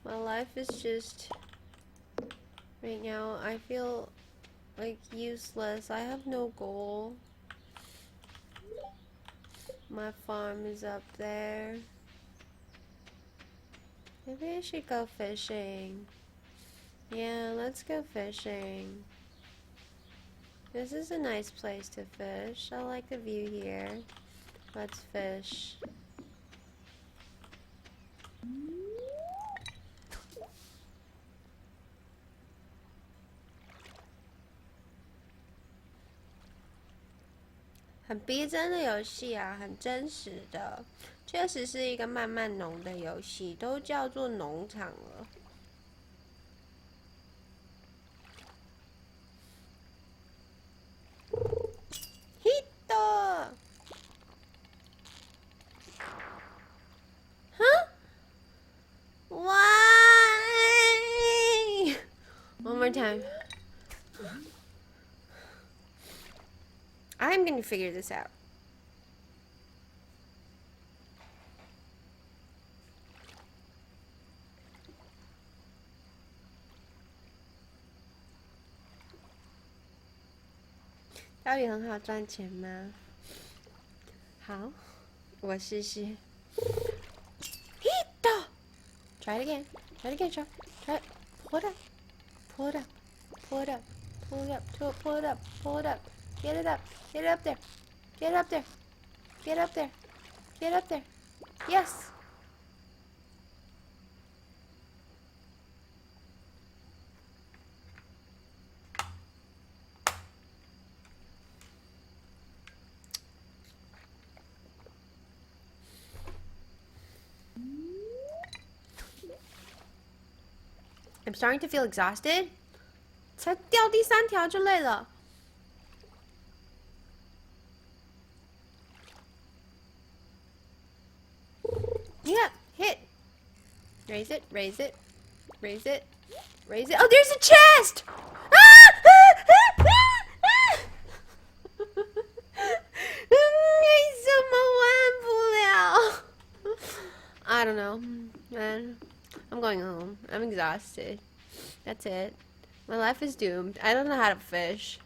My life is just... Right now, I feel like useless. I have no goal. My farm is up there. Maybe I should go fishing. Yeah, let's go fishing. This is a nice place to fish. I like the view here. Let's fish.很逼真的游戏啊，很真实的，确实是一个慢慢农的游戏，都叫做农场了。Hit! Huh? Why? One more time. I'm gonna figure this out.到底很好赚钱吗？好，我试试。Hit! Try it again. Try it again, Sean. Try it. Pull it up. Pull it up. Pull it up. Pull it up. Pull it up. Pull it up. Get it up. Get it up there. Get it up there. Get up there. Get up there. Yes. I'm starting to feel exhausted. 才掉第3条就累了。Yeah, hit. Raise it, raise it, raise it, raise it. Oh, there's a chest! Ah! 为什么玩不了 I don't know, man. I'm going home. I'm exhausted. That's it. My life is doomed. I don't know how to fish.